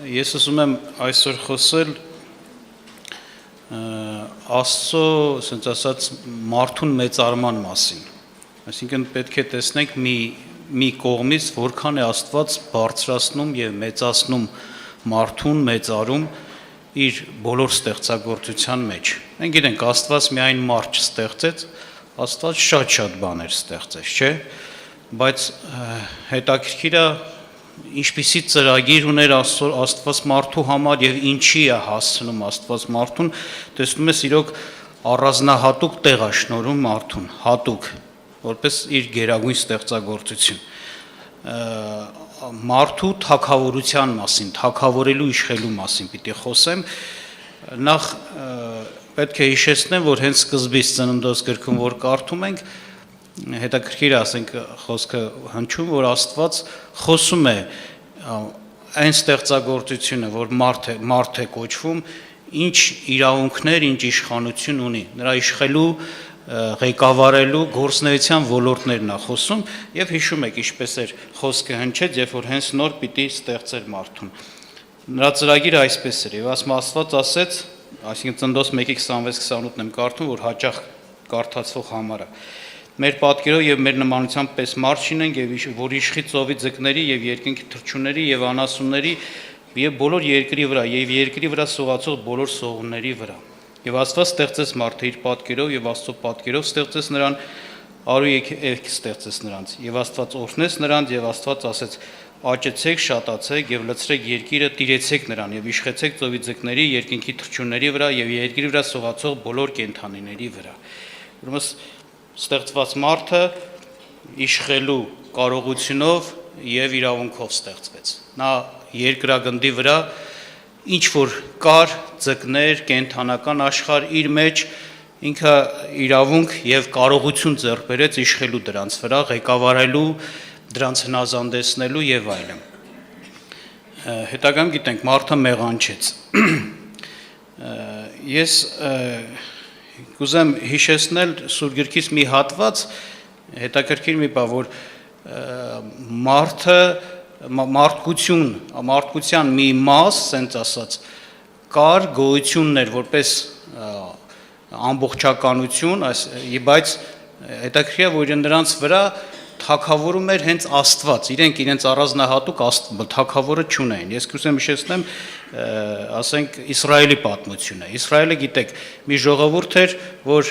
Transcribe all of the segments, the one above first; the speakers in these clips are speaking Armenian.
Ես ուզում եմ այսօր խոսել Աստծո, ասենց ասած, մարդուն մեծարման մասին։ Այսինքն պետք է տեսնենք մի կողմից որքան է Աստված բարձրացնում եւ մեծացնում մարդուն, մեծարում իր բոլոր ստեղծագործության մեջ։ Մենք գիտենք, Աստված միայն մարդ չստեղծեց, Աստված շատ բաներ ստեղծեց, չէ՞։ Բայց հետաքրքիրը ինչպիսի ծրագիր ուներ Աստված մարդու համար եւ ինչի է հասցնում Աստված մարդուն, տեսնում ես իրոք առանձնահատուկ տեղ է շնորհում մարդուն, հատուկ, որպես իր գերագույն ստեղծագործություն։ Մարդու թագավորության մասին, թագավորելու իշխելու մասին պիտի խոսեմ։ Նախ պետք է հիշեցնեմ, որ հենց սկզբից Ծննդոց գրքում որ կարդում ենք, հետաքրքիր ասենք խոսքը հնչում, որ Աստված խոսում է այն ստեղծագործությունը, որ մարդ է կոչվում, ինչ իրավունքներ, ինչ իշխանություն ունի, նրա իշխելու, ղեկավարելու գործնեության ոլորտներն է խոսում եւ հիշում եք ինչպես էր խոսքը հնչեց, երբ որ հենց նոր պիտի ստեղծեր մարդուն։ Նրա ծրագիրը այսպես էր եւ Աստված ասեց, այսինքն Ծննդոց 1:26-28-ն եմ կարդում, որ հաճախ կարդացվող համարը։ Մեր պատկերով եւ մեր նմանությամբ պես մարդ չինենք եւ որ իշխի ծովի ձկների եւ երկինքի թռչունների եւ անասունների եւ բոլոր երկրի վրա եւ երկրի վրա սողացող բոլոր սողունների վրա։ Եվ Աստված ստեղծեց մարդը իր պատկերով եւ Աստծո պատկերով ստեղծեց նրան, արու եք ստեղծեց նրանց։ Եվ Աստված օրհնեց նրանց եւ Աստված ասեց. «Աճեցեք, շատացեք եւ լցրեք երկիրը, տիրեցեք նրան եւ իշխեցեք ծովի ձկների, երկինքի թռչունների վրա եւ երկրի վրա սողացող բոլոր կենդանիների վրա»։ Ուրեմն ստեղծված մարդը իշխելու կարողությունով եւ իրավունքով ստեղծվեց։ Նա երկրագնդի վրա ինչ որ կար, ձկներ, կենդանական աշխարհ իր մեջ ինքը իրավունք եւ կարողություն ձեռք բերեց իշխելու դրանց վրա, ղեկավարելու, դրանց հնազանդեցնելու եւ այլն։ Հետագայում գիտենք, մարդը մեղանչեց։ Ես կուզեմ հիշեցնել Սուրբ Գրքից մի հատված, հետաքրքիր մի բան, որ մարդկության մի մաս, ասենց ասած, կար գոյություններ որպես ամբողջականություն, բայց հետաքրքիր է, որ նրանց վրա թագավորում էր հենց Աստված, իրենց առանձնահատուկ թագավորը չունեին։ Ես կուզեմ հիշեցնեմ, ասենք Իսրայելի պատմությունը։ Իսրայելը գիտեք, մի ժողովուրդ էր, որ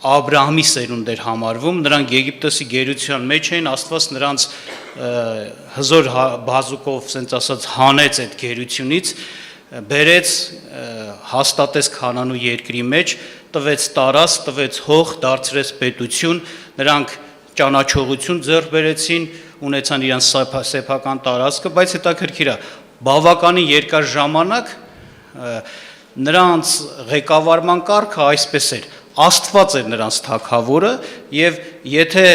Աբրահամի սերունդ էր համարվում, նրանք Եգիպտոսի գերության մեջ էին, Աստված նրանց հզոր բազուկով, ասենց ասած, հանեց այդ գերությունից, բերեց, հաստատեց Քանանու երկրի մեջ, տվեց տարած, տվեց հող, դարձրեց պետություն, նրանք ճանաչողություն ձեռք բերեցին, ունեցան իրենց սեփական տարածքը, բայց հետաքրքիր է, բավականին երկար ժամանակ նրանց ղեկավարման կարգը այսպես էր. Աստված էր նրանց թագավորը եւ եթե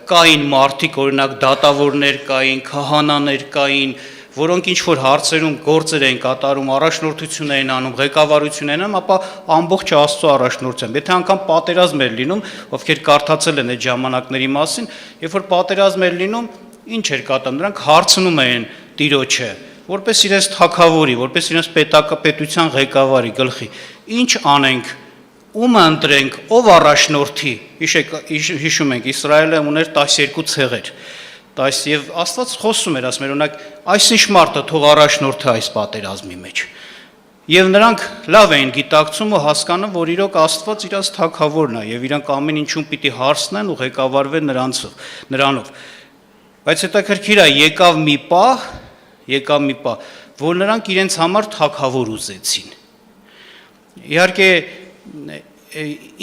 կային մարդիկ, օրինակ դատավորներ կային, քահանաներ կային, որոնք ինչ որ հարցերում գործեր էին կատարում, առաջնորդություն էին անում, ղեկավարություն էին անում, ապա ամբողջ Աստծո առաջնորդությամբ։ Եթե անգամ պատերազմ էր լինում, ովքեր կարդացել են այդ ժամանակների մասին, երբ որ պատերազմ էր լինում, ինչ էր կատարում, նրանք հարցնում էին Տիրոջը, որպես իրենց թագավորի, որպես իրենց պետության ղեկավարի գլխի, ինչ անենք, ում ընտրենք, ով առաջնորդի։ Հիշում ենք, Իսրայելը ուներ 12 ցեղեր։ Եվ Աստված խոսում էր, ասում էր, օրինակ, այսինչ մարդը թող առաջնորդի այս պատերազմի մեջ։ Եվ նրանք լավ էին գիտակցում ու հասկանում, որ իրոք Աստված իրաց թագավորն է եւ իրանք ամեն ինչում պիտի հարցնեն ու ղեկավարվեն նրանով։ Բայց հետաքրքիր է, եկավ մի պահ, որ նրանք իրենց համար թագավոր ուզեցին։ Իհարկե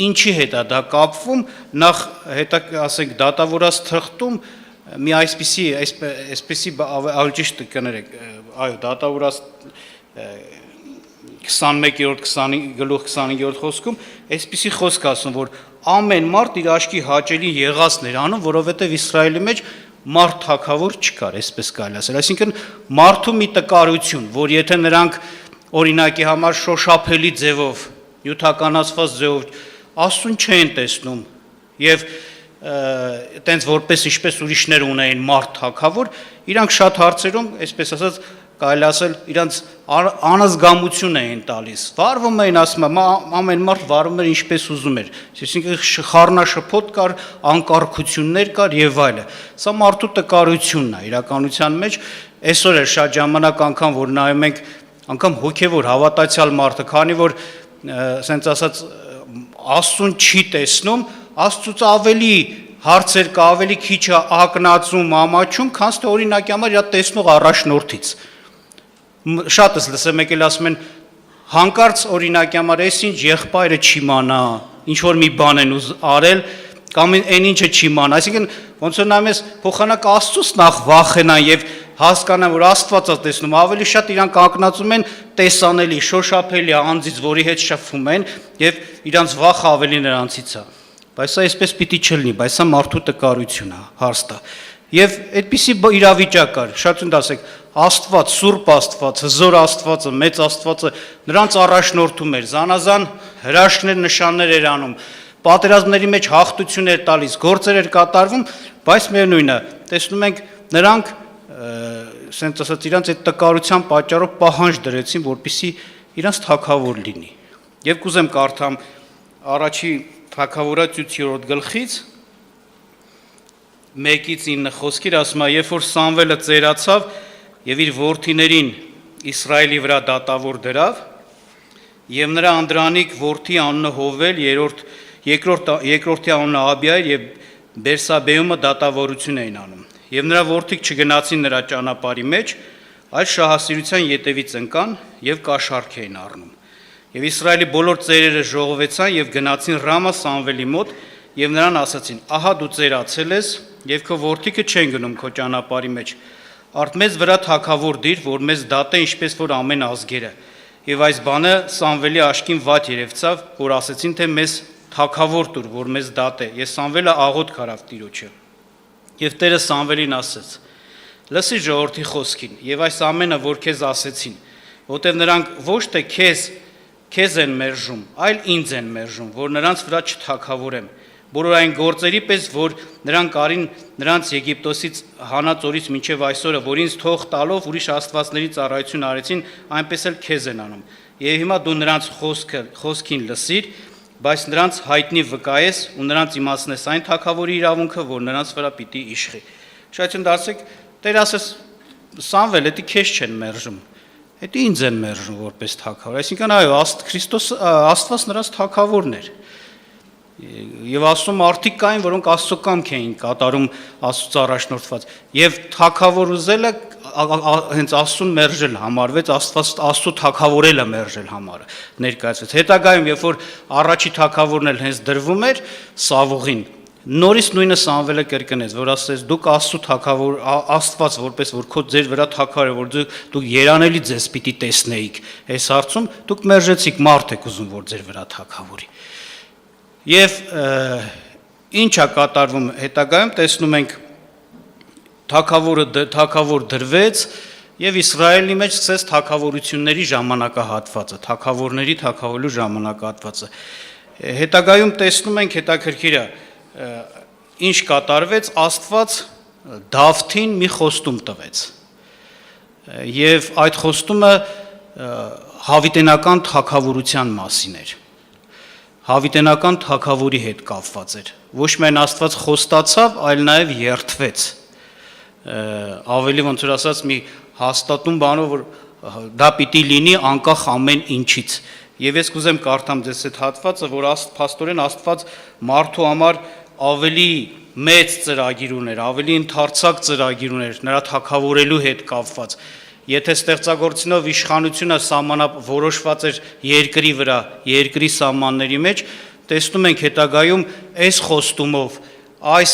ինչի հետ է դա կապվում, նախ ասենք դատավորած թղթում մի այսպիսի ավելի ճիշտ կներեք, այո, դատավորած 21-րդ խոսքում այսպիսի խոսք ասում, որ ամեն մարդ իր աչքի հաճելի եղածն էր անում, որովհետև Իսրայելի մեջ մարդ թագավոր չկար, այսպես կարելի ասել։ Այսինքն մարդու մի տկարություն, որ եթե նրանք օրինակի համար շոշափելի ձևով, նյութականացված ձևով Աստծուն չեն տեսնում եւ տենց որպես ինչպես ուրիշներ ունեին մարդ թագավոր, իրանք շատ հարցերում, այսպես ասած, կարելի ասել, իրանք անազգամություն էին տալիս։ Վարվում էին, ասում եմ, ամեն մարդ վարում էր ինչպես ուզում էր։ Այսինքն խառնաշփոթ կար, անկարգություններ կար եւ այլը։ Սա մարդու տկարությունն է իրականության մեջ։ Այսօր է շատ ժամանակ անգամ որ նայում ենք, անգամ հոգեվոր հավատացյալ մարդը, քանի որ ասենց ասած Աստծուն չի տեսնում, Աստծուց ավելի հարցեր կա, ավելի քիչ է ակնածում, ամաչում, քան թե օրինակի համար իր տեսնող առաջնորդից։ Շատ ես լսեմ եկել ասում են հանկարծ օրինակի համար այսինչ եղբայրը չիմանա, ինչ որ մի բան են արել կամ այն ինչը չիմանա, այսինքն ոնց որ նայում ես փոխանակ Աստծուց նախ վախենան եւ հասկանան որ Աստված է տեսնում, ավելի շատ իրանք ակնածում են տեսանելի, շոշափելի անձից, որի հետ շփվում են եւ իրանց վախը ավելի նրանցից է։ Բայց սա այսպես պիտի չլինի, բայց սա մարդու տկարություն է, հարցտ է։ Եվ այդպիսի իրավիճակ կար, շատ ուրիշ ասեք, Աստված, Սուրբ Աստված, հզոր Աստվածը, մեծ Աստվածը նրանց առաջնորդում էր, զանազան հրաշքներ, նշաններ էր անում, պատերազմների մեջ հաղթություն էր տալիս, գործեր էր կատարվում, բայց միևնույն է, տեսնում ենք նրանք ասենց ասած իրանց այդ տկարության պատճառով պահանջ դրեցին, որպեսզի իրանց թագավոր լինի։ Եվ կուզեմ կարդամ առաջի թագավորաց 7-րդ գլխից 1-ից 9 խոսքեր ասում է, երբ որ Սամվելը ծերացավ եւ իր որդիներին Իսրայելի վրա դատավոր դրավ, եւ նրա անդրանիկ որդի անունը Հովել, երկրորդի անունը Աբիայր եւ Բերսաբեումը դատավորություն էին անում։ Եվ նրա որդիք չգնացին նրա ճանապարհի մեջ, այլ շահասիրության ետևից ընկան եւ կաշառք էին առնում։ Եվ Իսրայելի բոլոր ծերերը ժողովեցան եւ գնացին Ռամա Սամվելի մոտ եւ նրան ասացին. «Ահա դու ծերացել ես եւ քո որդիքը չեն գնում քո ճանապարհի մեջ։ Արդ մեզ վրա թագավոր դիր, որ մեզ դատե ինչպես որ ամեն ազգերը»։ Եվ այս բանը Սամվելի աչքին վատ երևցավ, որ ասեցին թե մեզ թագավոր տուր, որ մեզ դատե։ Ես Սամվելը աղոթք արավ Տիրոջը։ Եվ Տերը Սամվելին ասեց. «Լսի ժողովրդի խոսքին, եւ այս ամենը, որ քեզ ասեցին, որտեւ նրանք ոչ թե քեզ են մերժում, այլ ինձ են մերժում, որ նրանց վրա չթագավորեմ, բոլոր այն գործերի պես, որ նրանք արին նրանց Եգիպտոսից հանած օրից մինչև այսօրը, որ ինձ թող տալով ուրիշ աստվածների ծառայություն արեցին, այնպես էլ քեզ են անում։ Եվ հիմա դու նրանց խոսքին լսիր, բայց նրանց հայտնի վկայես ու նրանց իմացնես այն թագավորի իրավունքը, որ նրանց վրա պիտի իշխի»։ Շատություն դարձեք, Տեր ասես Սամվել, դա քեզ չեն մերժում, դա ինձ են մերժում որպես թագավոր։ Այսինքն այո, Աստված նրանց թագավորն էր։ Եվ Աստծո մարդիկ կային, որոնք Աստծո կամք էին կատարում Աստծուց առաջնորդված։ Եվ թագավոր ուզելը հենց Աստծուն մերժել համարվեց, Աստծո թագավորելը մերժել համարը ներկայացվեց։ Հետագայում, երբ որ առաջի թագավորն էլ հենց դրվում էր Սավուղին, նորից նույնը Սամվելը կրկնեց, որ ասեց դուք Աստծո թագավոր, Աստված որպես որ քո ձեր վրա թագավոր է, որ դուք երանելի ձեզ պիտի տեսնեիք այս հարցում, դուք մերժեցիք մարդ եք ուզում, որ ձեր վրա թագավորի։ Եվ ինչ է կատարվում հետագայում, տեսնում ենք թագավոր դրվեց եւ Իսրայելի մեջ սկսեց թագավորությունների ժամանակահատվածը, թագավորների թագավորելու ժամանակահատվածը։ Հետագայում տեսնում ենք հետաքրքիրը ինչ կատարվեց, Աստված Դավթին մի խոստում տվեց։ Եվ այդ խոստումը հավիտենական թագավորության մասին էր։ Հավիտենական թագավորի հետ կապված էր։ Ոչ միայն Աստված խոստացավ, այլ նաև երդվեց։ Ավելի ոնց որ ասած մի հաստատուն բանով, որ դա պիտի լինի անկախ ամեն ինչից։ Եվ ես կուզեմ կարդամ ձեզ այդ հատվածը, որ փաստորեն Աստված մարդու համար ավելի մեծ ծրագիր ուներ, ավելի ընդարձակ ծրագիր ուներ նրա թագավորելու հետ կապված։ Եթե ստեղծագործությունով իշխանությունը որոշված էր երկրի վրա, երկրի սահմանների մեջ, տեսնում ենք հետագայում այս խոստումով, այս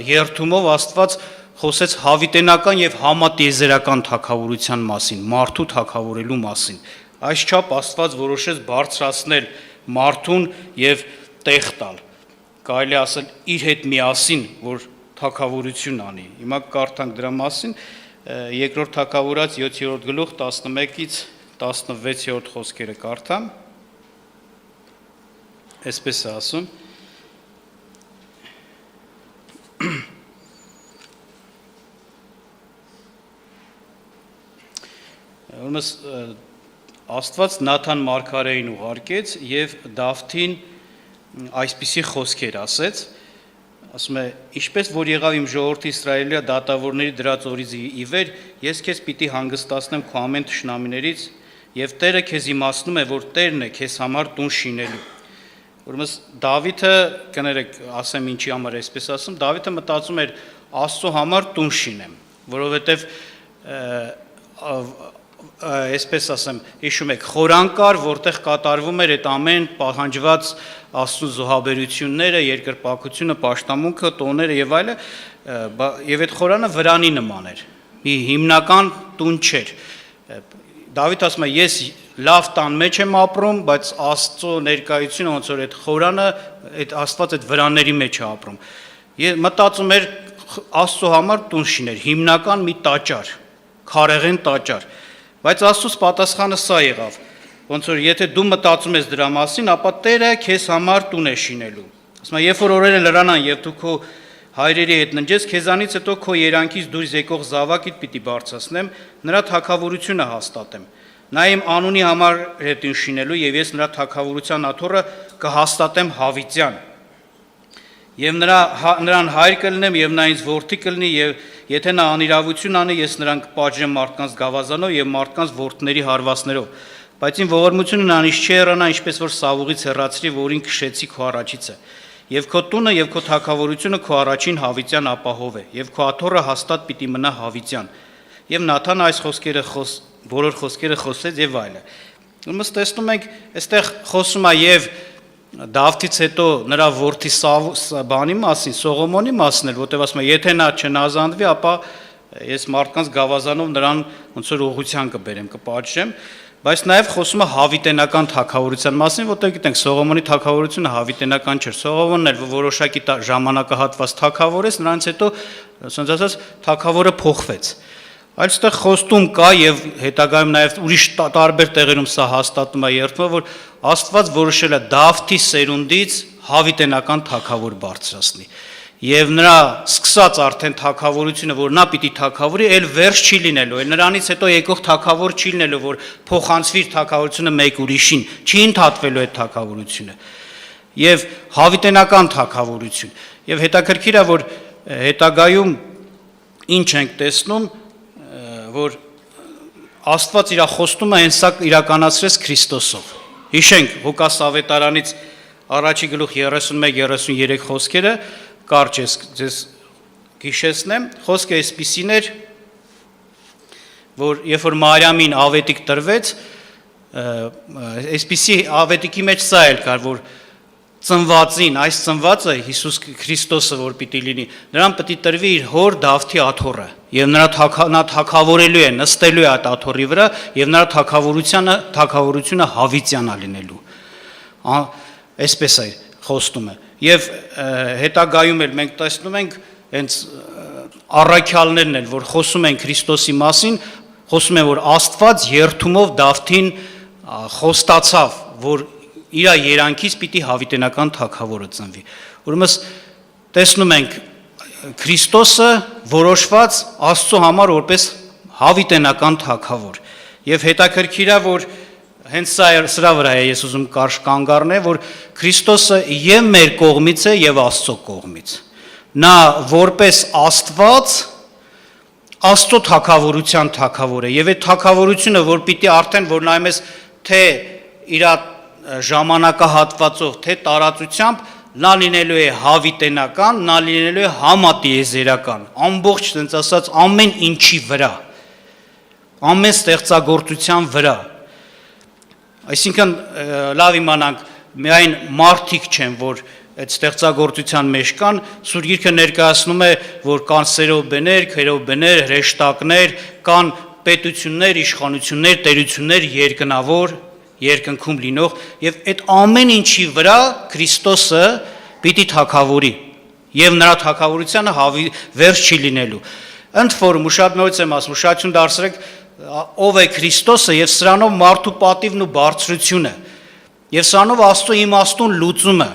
երդումով Աստված խոսեց հավիտենական եւ համատիեզերական թագավորության մասին, մարդու թագավորելու մասին։ Այսչափ Աստված որոշեց բարձրացնել մարդուն եւ տեղ տալ։ Կարելի ասել իր հետ միասին, որ թագավորություն անի։ Հիմա կարդանք դրա մասին Երկրորդ թագավորաց 7-րդ գլուխ 11-ից 16-րդ խոսքերը կարդամ։ Այսպես է ասում. Ուրեմն Աստված Նաթան մարգարեին ուղարկեց եւ Դավթին այսպիսի խոսքեր ասեց, ասում է, ինչպես որ եղավ իմ ժողովրդի Իսրայելի դատավորների դրած օրից ի վեր, ես քեզ պիտի հանգստացնեմ քո ամեն թշնամիներից եւ Տերը քեզ իմացնում է, որ Տերն է քեզ համար տուն շինելու։ Ուրեմն Դավիթը, կներեք, ասեմ ինչի համար այսպես ասում, Դավիթը մտածում էր Աստծո համար տուն շինեմ, որովհետեւ այսպես ասեմ, հիշում եք, խորան կար, որտեղ կատարվում էր այդ ամեն պահանջված Աստծո զոհաբերությունները, երկրպագությունը, պաշտամունքը, տոները եւ այլը, եւ այդ խորանը վրանի նման էր։ Մի հիմնական տուն չէր։ Դավիթ ասում է, ես լավ տան մեջ եմ ապրում, բայց Աստծո ներկայությունը ոնց որ այդ խորանը, այդ Աստված այդ վրանների մեջ է ապրում։ Ես մտածում էր Աստծո համար տուն շիներ, հիմնական մի տաճար, քարեղեն տաճար։ Բայց Աստծոս պատասխանը սա եղավ, ոնց որ եթե դու մտածում ես դրա մասին, ապա Տերը քեզ համար տուն է շինելու։ Ասում է, երբ որ օրերը լրանան եւ դու քո հայրերի հետ ննջես, քեզանից հետո քո երանքից դուրս եկող զավակիդ պիտի բարձրացնեմ, նրա թագավորությունը հաստատեմ։ Նա իմ անունի համար է տուն շինելու եւ ես նրա թագավորության աթոռը կհաստատեմ հավիտյան։ Եվ նրան հայր կլինեմ եւ նա ինձ որդի կլինի եւ եթե նա անիրավություն անի, ես նրան կպատժեմ մարդկանց գավազանով եւ մարդկանց որդների հարվածներով։ Բայց իմ ողորմությունը նրանից չի հեռանա, ինչպես որ Սավուղից հեռացրի, որին քշեցի քո առաջիցը։ Եվ քո տունը եւ քո թագավորությունը քո առաջին հավիտյան ապահով է, եւ քո աթոռը հաստատ պիտի մնա հավիտյան։ Եվ Նաթանը այս խոսքերը բոլոր խոսքերը խոսեց եւ այլը։ Ուրեմն տեսնում ենք, այստեղ խոսում է եւ Դավթից հետո նրա որդի բանի մասին, Սողոմոնի մասին էլ, որտեղ ասում է, եթե նա չնազանդվի, ապա ես մարդկանց գավազանով նրան ոնց որ ուղղության կբերեմ, կպատժեմ, բայց նաև խոսում է հավիտենական թագավորության մասին, որտեղ գիտենք Սողոմոնի թագավորությունը հավիտենական չէր։ Սողոմոնն էլ որոշակի ժամանակահատված թագավոր էր, նրանից հետո, ասած ասած, թագավորը փոխվեց։ Այստեղ խոստում կա եւ հետագայում նաեւ ուրիշ տարբեր տեղերում սա հաստատում է երթվում, որ Աստված որոշել է Դավթի սերունդից հավիտենական թագավոր բարձրացնի։ Եվ նրա սկսած արդեն թագավորությունը, որ նա պիտի թագավորի, ել վերջ չի լինելու, ել նրանից հետո եկող թագավոր չի լինելու, որ փոխանցվի թագավորությունը մեկ ուրիշին, չի ընդհատվելու այդ թագավորությունը։ Եվ հավիտենական թագավորություն։ Եվ հետաքրքիր է, որ հետագայում ինչ ենք տեսնում, որ Աստված իր խոստումը հենց սա իրականացրեց Քրիստոսով։ Հիշենք Ղուկաս ավետարանից առաջի գլուխ 31-33 խոսքերը, կարճ ես հիշեցնեմ, խոսքը այսպիսին էր, որ երբ որ Մարիամին ավետիք տրվեց, այսպիսի ավետիքի մեջ սա էլ կար, որ ծնվածին, այս ծնվածը Հիսուս Քրիստոսը որ պիտի լինի, նրան պիտի տրվի իր հոր Դավթի աթոռը, եւ նա թագավորելու է, նստելու է այդ աթոռի վրա, եւ նրա թագավորությունը հավիտյանա լինելու։ Այսպես է խոստումը։ Եվ հետագայում էլ մենք տեսնում ենք հենց առաքյալներն են, որ խոսում են Քրիստոսի մասին, խոսում են, որ Աստված երթումով Դավթին խոստացավ, որ իր երանքից պիտի հավիտենական թագավորը ծնվի։ Ուրեմն տեսնում ենք Քրիստոսը որոշված Աստծո համար որպես հավիտենական թագավոր։ Եվ հետաքրքիր է, որ հենց սրա վրա է ես ուզում կարճ կանգ առնել, որ Քրիստոսը եւ մեր կողմից է եւ Աստծո կողմից։ Նա որպես Աստված Աստծո թագավորության թագավոր է եւ այդ թագավորությունը, որ պիտի արդեն որ նայում ես թե իր ժամանակահատվածով, թե տարածությամբ նա լինելու է հավիտենական, նա լինելու է համատիեզերական, ամբողջ ցենց ասած ամեն ինչի վրա, ամեն ստեղծագործության վրա։ Այսինքն լավ իմանանք, միայն մարդիկ չեն, որ այդ ստեղծագործության մեջ կան, Սուրբ Գիրքը ներկայացնում է, որ կան սերոբեներ, քերոբեներ, հրեշտակներ, կան պետություններ, իշխանություններ, տերություններ, երկնավոր, երկնքում լինող, եւ այդ ամեն ինչի վրա Քրիստոսը պիտի թագավորի, եւ նրա թագավորությանը վերջ չի լինելու։ Ընդ որում շատ նորից եմ ասում, ուշադրություն դարձրեք, ով է Քրիստոսը եւ սրանով մարդու պատիվն ու բարձրությունը, եւ սրանով Աստծո իմաստուն լուծումը։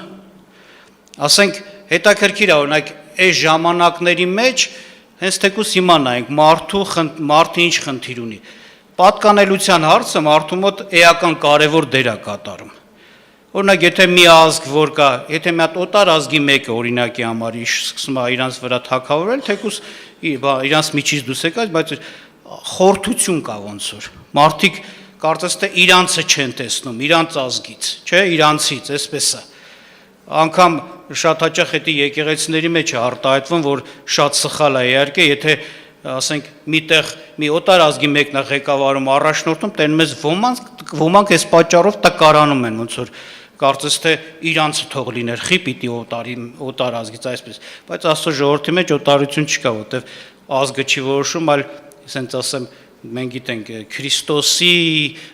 Ասենք հետաքրքիր է, օրինակ այս ժամանակների մեջ հենց թեկուզ հիմա նայենք մարդը ինչ խնդիր ունի։ Պատկանելության հարցը մարդու մոտ էական կարևոր դեր է կատարում։ Օրինակ, եթե մի ազգ որ կա, եթե մի հատ օտար ազգի մեկը օրինակի համար սկսում է իրանց վրա թագավորել, թեկուզ իրանց միջից դուրս եկած, բայց խորթություն կա ոնց որ։ Մարդիկ կարծես թե իրանցը չեն տեսնում, իրանց ազգից, չէ, իրանցից, այսպես է։ Անկամ շատ հաճախ էդի եկեղեցիների մեջ է արտահայտվում, որ շատ սխալ է իհարկե, եթե ասենք միտեղ մի օտար ազգի մեկն է ղեկավարում առաջնորդում, տենում ես ոմանք այս պատճառով տկարանում են, ոնց որ կարծես թե իրանցը թող լիներ, խի պիտի օտար ազգից այսպես, բայց Աստծո ժողովրդի մեջ օտարություն չկա, որտեվ ազգը չի որոշում, այլ ասենք ասեմ մենք գիտենք Քրիստոսի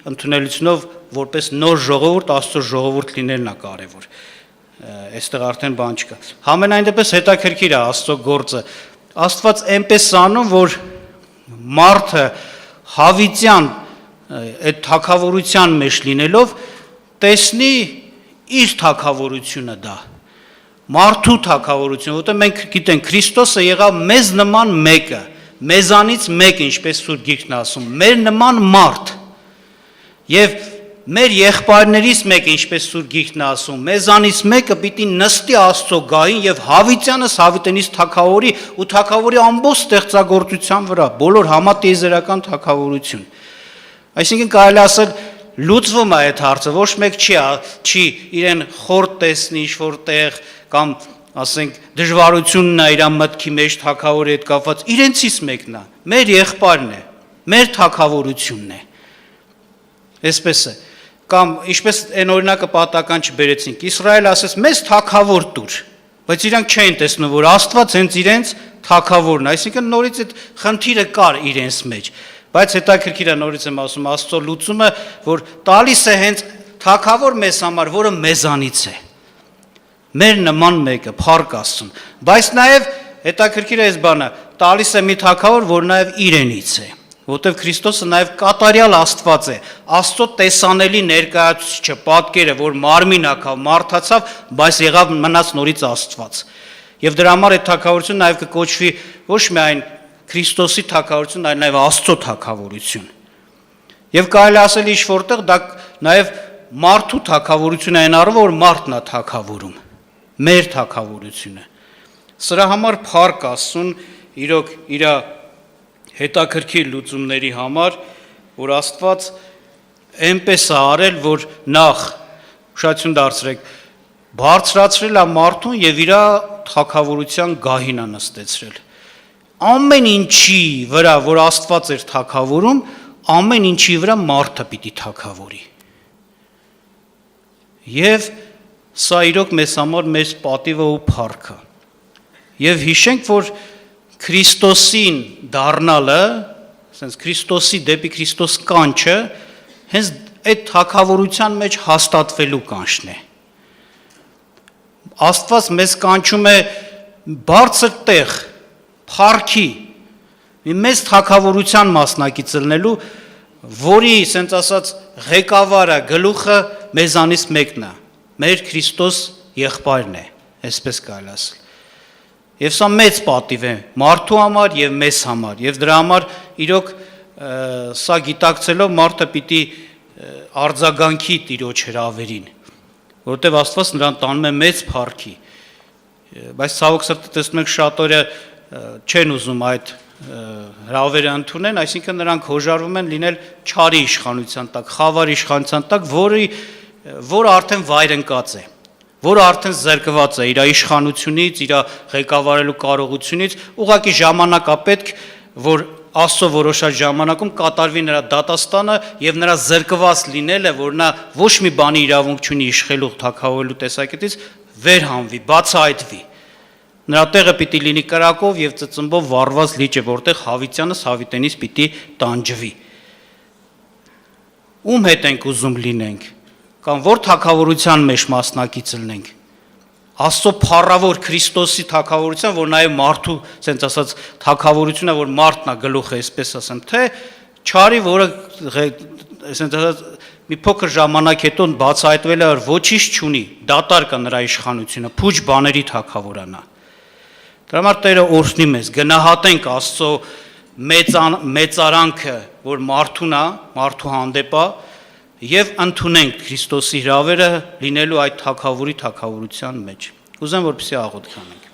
ընդունելությունով որպես նոր ժողովուրդ Աստծո ժողովուրդ լինելն է կարևոր։ Այստեղ արդեն բան չկա։ Համենայն դեպս հետաքրքիր է Աստծո գործը։ Աստված այնպես անում, որ մարդը հավիտյան այդ թագավորության մեջ լինելով տեսնի իր թագավորությունը դա։ Մարդու թագավորությունը, որտեղ մենք գիտենք Քրիստոսը եղավ մեզ նման մեկը, մեզանից մեկը, ինչպես Սուրբ Գիրքն ասում, մեր նման մարդ։ Եվ մեր եղբայրներից մեկը, ինչպես Սուրբ Գիրքն ասում, մեզանից մեկը պիտի նստի Աստծո գահին եւ հավիտյանս հավիտենից թագավորի ու թագավորի ամբողջ ստեղծագործության վրա, բոլոր համատիեզերական թագավորություն։ Այսինքն կարելի ասել լուծվում է այդ հարցը, ոչ մեկ չի իրեն խորտ տեսնի ինչ-որ տեղ կամ ասենք դժվարությունն է իր մտքի մեջ թագավորի հետ կապված, իրենցից մեկն է, մեր եղբայրն է, մեր թագավորությունն է։ Այսպես է։ Կամ ինչպես այն օրինակը պատական չբերեցինք, Իսրայելը ասեց մեզ թագավոր տուր, բայց իրանք չէին տեսնում, որ Աստված հենց իրենց թագավորն է, այսինքն նորից այդ խնդիրը կար իրենց մեջ, բայց հետաքրքիր է նորից եմ ասում, Աստծո լուծումը, որ տալիս է հենց թագավոր մեզ համար, որը մեզանից է, մեր նման մեկը, փառք Աստծուն, բայց նաև հետաքրքիր է այս բանը, տալիս է մի թագավոր, որ նաև իրենից է, որտեվ Քրիստոսը նաև կատարյալ Աստված է, Աստծո տեսանելի ներկայացուցիչը, պատկերը, որ մարմին ակավ, մարդացավ, բայց եղավ մնաց նորից Աստված։ Եվ դրա համար այդ թագավորությունը նաև կկոչվի ոչ միայն Քրիստոսի թագավորություն, այլ նաև Աստծո թագավորություն։ Եվ կարելի ասել ինչ որտեղ դա նաև մարդու թագավորությունը այն առումով, որ մարդն է թագավորում, մեր թագավորությունը։ Սրա համար փառք Աստծուն, իրոք իր հետաքրքիր լուծումների համար, որ Աստված այնպես է արել, որ նախ ուշադրություն դարձրեք, բարձրացրել է մարդուն եւ իր թագավորության գահին է նստեցրել։ Ամեն ինչի վրա, որ Աստված էր թագավորում, ամեն ինչի վրա մարդը պիտի թագավորի։ Եվ սա իրոք մեզ համար մեծ պատիվը ու փառքը։ Եվ հիշենք, որ Քրիստոսին դառնալը, ասենց Քրիստոսի դեպի Քրիստոս կանչը, հենց այդ թագավորության մեջ հաստատվելու կանչն է։ Աստված մեզ կանչում է բարձր տեղ, փառքի, մի մեծ թագավորության մասնակից ելնելու, որի, ասենց ասած, ղեկավարը, գլուխը մեզանից մեկն է, մեր Քրիստոս եղբայրն է, այսպես կարելի ասել։ Եվ սա մեծ պատիվ է մարդու համար եւ մեզ համար, եւ դրա համար իրոք սա գիտակցելով մարդը պիտի արձագանքի Տիրոջ հրավերին, որովհետեւ Աստված նրան տանում է մեծ փառքի, բայց ցավոք սրտի տեսնում եք շատերը չեն ուզում այդ հրավերը ընդունեն, այսինքն նրանք հոժարվում են լինել չարի իշխանության տակ, խավար իշխանության տակ, որը արդեն վայրընկած է, որը արդեն զրկված է իր իշխանությունից, իր ղեկավարելու կարողությունից, ուղղակի ժամանակ է պետք, որ Աստծո որոշած ժամանակում կատարվի նրա դատաստանը եւ նրա զրկված լինելը, որ նա ոչ մի բանի իրավունք չունի իշխելու թագավորելու տեսակետից, վերհանվի, բացահայտվի։ Նրա տեղը պիտի լինի կրակով եւ ծծմբով վառված լիճը, որտեղ հավիտյանս հավիտենից պիտի տանջվի։ Ում հետ ենք ուզում լինենք, կամ որ թագավորության մեջ մասնակից լինենք։ Աստծո փառավոր Քրիստոսի թագավորության, որ նաև մարդու, ասենց ասած, թագավորությունը, որ մարդն է գլուխը, այսպես ասեմ, թե չարի, որը ասենց ասած մի փոքր ժամանակ հետո բացահայտվել է, որ ոչինչ չունի, դատար կա նրա իշխանությունը, փուչ բաների թագավորանա։ Դրա համար Տերը օրհնի մեզ, գնահատենք Աստծո մեծարանքը, որ մարդուն է, մարդու հանդեպ է, եւ ընդունենք Քրիստոսի հրավերը լինելու այդ թագավորի թագավորության մեջ։ Ուզեմ որպեսզի աղոթք անենք։